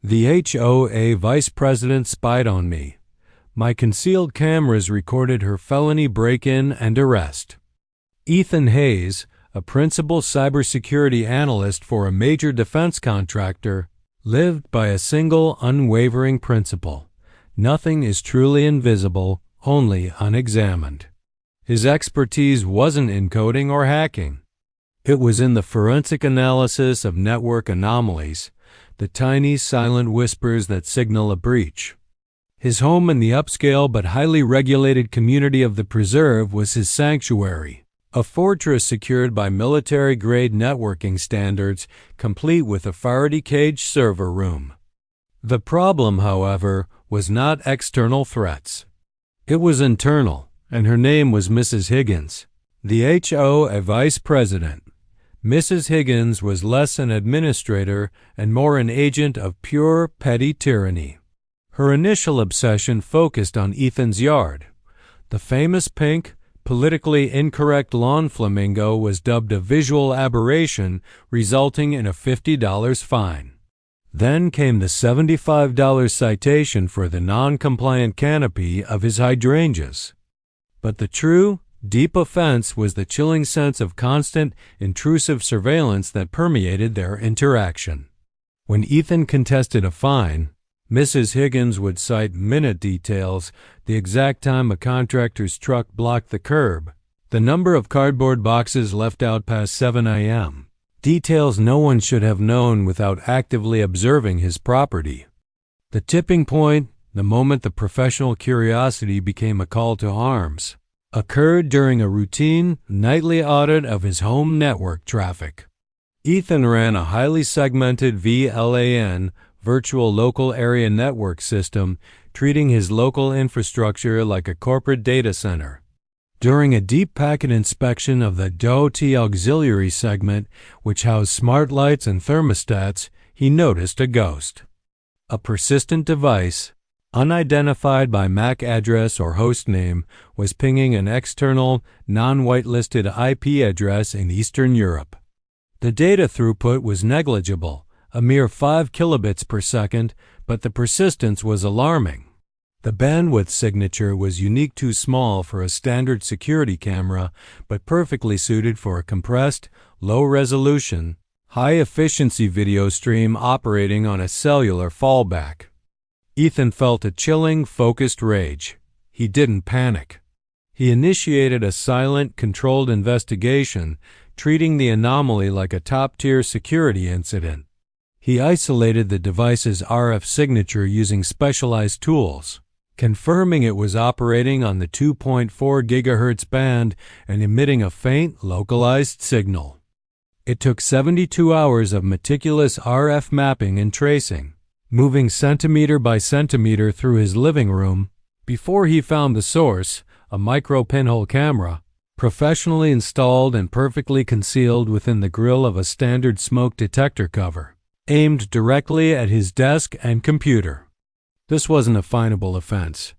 The HOA Vice President spied on me. My concealed cameras recorded her felony break-in and arrest. Ethan Hayes, a Principal Cybersecurity Analyst for a major defense contractor, lived by a single unwavering principle: nothing is truly invisible, only unexamined. His expertise wasn't in coding or hacking. It was in the forensic analysis of network anomalies, the tiny silent whispers that signal a breach. His home in the upscale but highly regulated community of the Preserve was his sanctuary, a fortress secured by military-grade networking standards, complete with a Faraday-cage server room. The problem, however, was not external threats. It was internal, and her name was Mrs. Higgins, the HOA Vice President. Mrs. Higgins was less an administrator and more an agent of pure, petty tyranny. Her initial obsession focused on Ethan's yard. The famous pink, politically incorrect lawn flamingo was dubbed a visual aberration, resulting in a $50 fine. Then came the $75 citation for the non-compliant canopy of his hydrangeas. But the true, deep offense was the chilling sense of constant, intrusive surveillance that permeated their interaction. When Ethan contested a fine, Mrs. Higgins would cite minute details: the exact time a contractor's truck blocked the curb, the number of cardboard boxes left out past 7 a.m., details no one should have known without actively observing his property. The tipping point, the moment the professional curiosity became a call to arms, occurred during a routine, nightly audit of his home network traffic. Ethan ran a highly segmented VLAN, virtual local area network system, treating his local infrastructure like a corporate data center. During a deep packet inspection of the DOT auxiliary segment, which housed smart lights and thermostats, he noticed a ghost. A persistent device, unidentified by MAC address or host name, was pinging an external, non-whitelisted IP address in Eastern Europe. The data throughput was negligible, a mere 5 kilobits per second, but the persistence was alarming. The bandwidth signature was unique, too small for a standard security camera, but perfectly suited for a compressed, low-resolution, high-efficiency video stream operating on a cellular fallback. Ethan felt a chilling, focused rage. He didn't panic. He initiated a silent, controlled investigation, treating the anomaly like a top-tier security incident. He isolated the device's RF signature using specialized tools, confirming it was operating on the 2.4 GHz band and emitting a faint, localized signal. It took 72 hours of meticulous RF mapping and tracing, moving centimeter by centimeter through his living room, before he found the source, a micro-pinhole camera, professionally installed and perfectly concealed within the grill of a standard smoke detector cover, aimed directly at his desk and computer. This wasn't a finable offense.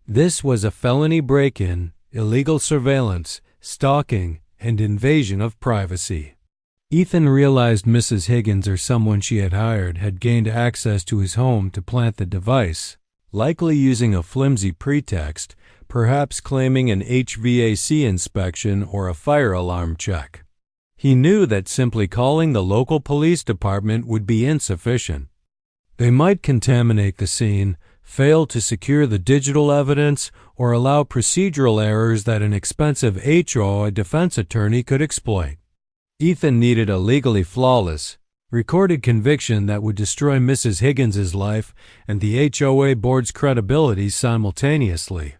This was a felony break-in, illegal surveillance, stalking, and invasion of privacy. Ethan realized Mrs. Higgins, or someone she had hired, had gained access to his home to plant the device, likely using a flimsy pretext, perhaps claiming an HVAC inspection or a fire alarm check. He knew that simply calling the local police department would be insufficient. They might contaminate the scene, fail to secure the digital evidence, or allow procedural errors that an expensive HOA defense attorney could exploit. Ethan needed a legally flawless, recorded conviction that would destroy Mrs. Higgins's life and the HOA board's credibility simultaneously.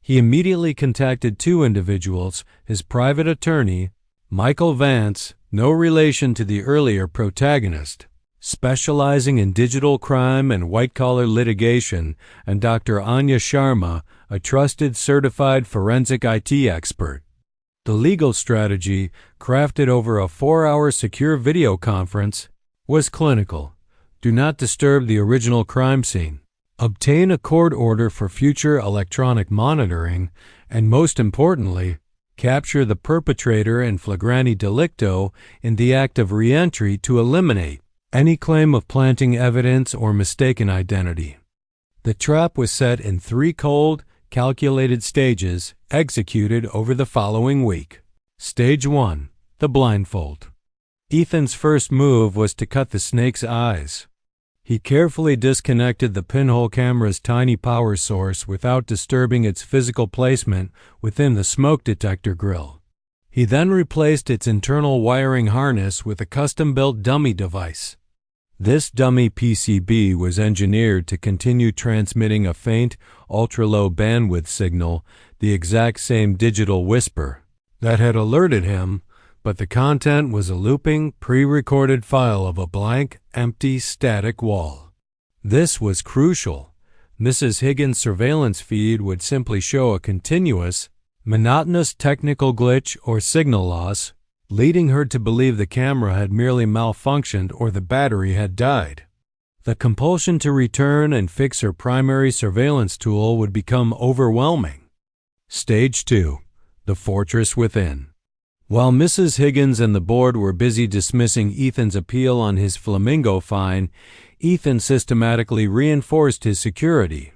He immediately contacted two individuals, his private attorney, Michael Vance, no relation to the earlier protagonist, specializing in digital crime and white-collar litigation, and Dr. Anya Sharma, a trusted certified forensic IT expert. The legal strategy, crafted over a 4-hour secure video conference, was clinical. Do not disturb the original crime scene. Obtain a court order for future electronic monitoring, and most importantly, capture the perpetrator and flagrante delicto in the act of re-entry to eliminate, any claim of planting evidence or mistaken identity. The trap was set in 3 cold, calculated stages executed over the following week. Stage 1. The blindfold. Ethan's first move was to cut the snake's eyes. He carefully disconnected the pinhole camera's tiny power source without disturbing its physical placement within the smoke detector grill. He then replaced its internal wiring harness with a custom-built dummy device. This dummy PCB was engineered to continue transmitting a faint, ultra-low bandwidth signal, the exact same digital whisper that had alerted him, but the content was a looping, pre-recorded file of a blank, empty, static wall. This was crucial. Mrs. Higgins' surveillance feed would simply show a continuous, monotonous technical glitch or signal loss, leading her to believe the camera had merely malfunctioned or the battery had died. The compulsion to return and fix her primary surveillance tool would become overwhelming. Stage 2. The fortress within. While Mrs. Higgins and the board were busy dismissing Ethan's appeal on his flamingo fine, Ethan systematically reinforced his security.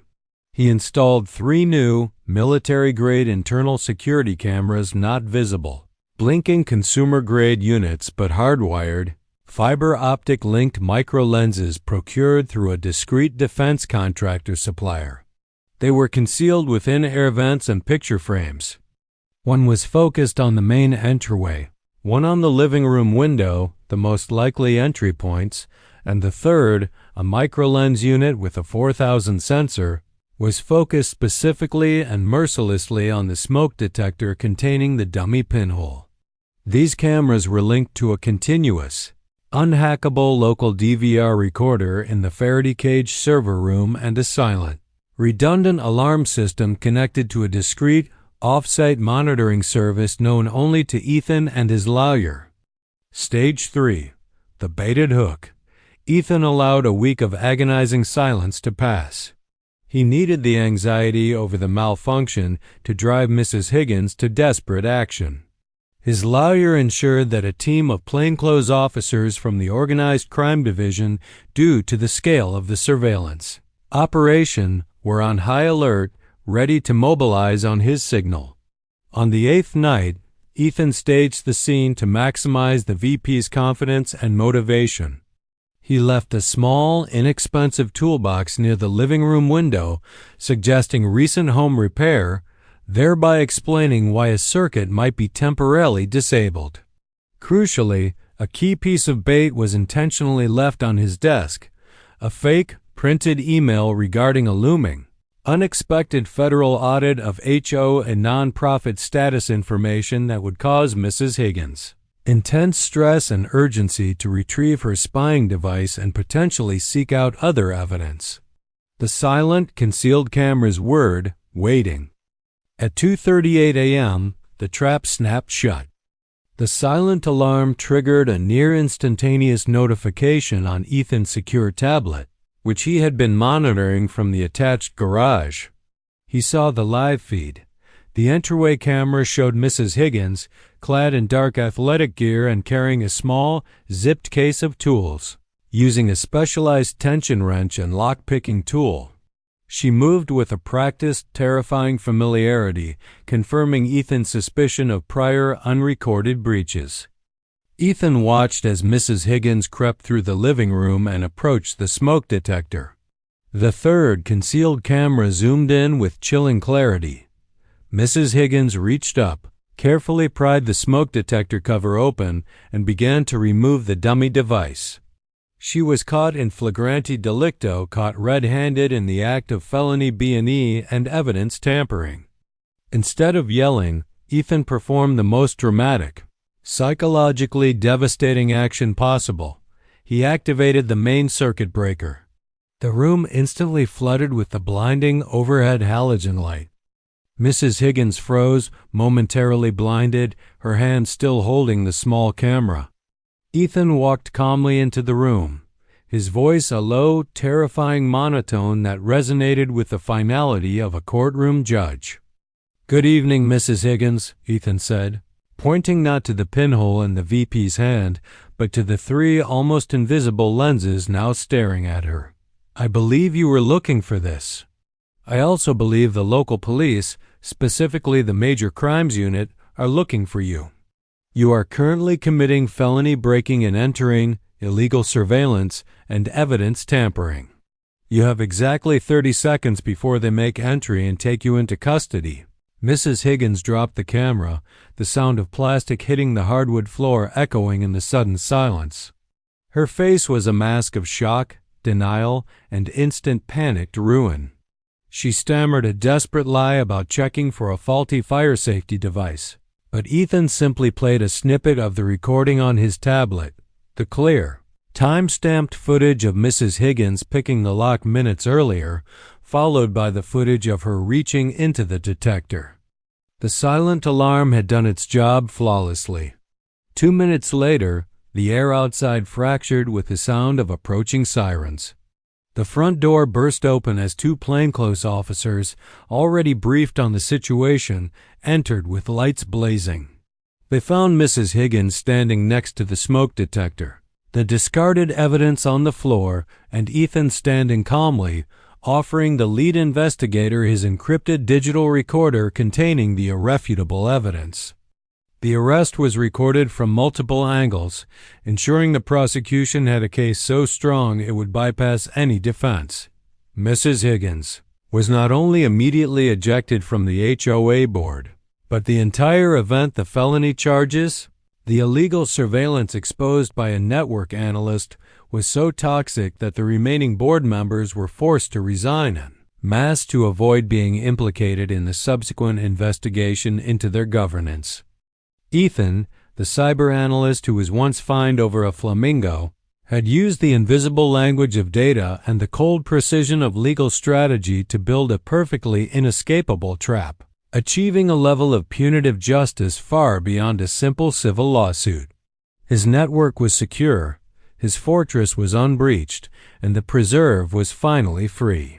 He installed 3 new, military-grade internal security cameras not visible, blinking consumer-grade units but hardwired, fiber-optic linked micro-lenses procured through a discreet defense contractor supplier. They were concealed within air vents and picture frames. One was focused on the main entryway, one on the living room window, the most likely entry points, and the third, a microlens unit with a 4000 sensor, was focused specifically and mercilessly on the smoke detector containing the dummy pinhole. These cameras were linked to a continuous, unhackable local DVR recorder in the Faraday cage server room and a silent, redundant alarm system connected to a discrete, off-site monitoring service known only to Ethan and his lawyer. Stage 3. The baited hook. Ethan allowed a week of agonizing silence to pass. He needed the anxiety over the malfunction to drive Mrs. Higgins to desperate action. His lawyer ensured that a team of plainclothes officers from the Organized Crime Division, due to the scale of the surveillance operation, were on high alert, ready to mobilize on his signal. On the 8th night, Ethan staged the scene to maximize the VP's confidence and motivation. He left a small, inexpensive toolbox near the living room window, suggesting recent home repair, thereby explaining why a circuit might be temporarily disabled. Crucially, a key piece of bait was intentionally left on his desk, a fake, printed email regarding a looming, unexpected federal audit of HOA nonprofit status information that would cause Mrs. Higgins intense stress and urgency to retrieve her spying device and potentially seek out other evidence. The silent, concealed camera's word, waiting. At 2:38 a.m., the trap snapped shut. The silent alarm triggered a near-instantaneous notification on Ethan's secure tablet, which he had been monitoring from the attached garage. He saw the live feed. The entryway camera showed Mrs. Higgins, clad in dark athletic gear and carrying a small, zipped case of tools, using a specialized tension wrench and lock-picking tool. She moved with a practiced, terrifying familiarity, confirming Ethan's suspicion of prior unrecorded breaches. Ethan watched as Mrs. Higgins crept through the living room and approached the smoke detector. The third concealed camera zoomed in with chilling clarity. Mrs. Higgins reached up, carefully pried the smoke detector cover open, and began to remove the dummy device. She was caught in flagrante delicto, caught red-handed in the act of felony B&E and evidence tampering. Instead of yelling, Ethan performed the most dramatic, psychologically devastating action possible. He activated the main circuit breaker. The room instantly flooded with the blinding overhead halogen light. Mrs. Higgins froze, momentarily blinded, her hand still holding the small camera. Ethan walked calmly into the room, his voice a low, terrifying monotone that resonated with the finality of a courtroom judge. "Good evening, Mrs. Higgins," Ethan said, pointing not to the pinhole in the VP's hand, but to the 3 almost invisible lenses now staring at her. "I believe you were looking for this. I also believe the local police, specifically the Major Crimes Unit, are looking for you. You are currently committing felony breaking and entering, illegal surveillance, and evidence tampering. You have exactly 30 seconds before they make entry and take you into custody." Mrs. Higgins dropped the camera, the sound of plastic hitting the hardwood floor echoing in the sudden silence. Her face was a mask of shock, denial, and instant panicked ruin. She stammered a desperate lie about checking for a faulty fire safety device, but Ethan simply played a snippet of the recording on his tablet, the clear, time-stamped footage of Mrs. Higgins picking the lock minutes earlier, followed by the footage of her reaching into the detector. The silent alarm had done its job flawlessly. 2 minutes later, the air outside fractured with the sound of approaching sirens. The front door burst open as 2 plainclothes officers, already briefed on the situation, entered with lights blazing. They found Mrs. Higgins standing next to the smoke detector, the discarded evidence on the floor, and Ethan standing calmly, offering the lead investigator his encrypted digital recorder containing the irrefutable evidence. The arrest was recorded from multiple angles, ensuring the prosecution had a case so strong it would bypass any defense. Mrs. Higgins was not only immediately ejected from the HOA board, but the entire event, the felony charges, the illegal surveillance exposed by a network analyst, was so toxic that the remaining board members were forced to resign en masse to avoid being implicated in the subsequent investigation into their governance. Ethan, the cyber analyst who was once fined over a flamingo, had used the invisible language of data and the cold precision of legal strategy to build a perfectly inescapable trap, achieving a level of punitive justice far beyond a simple civil lawsuit. His network was secure, his fortress was unbreached, and the preserve was finally free.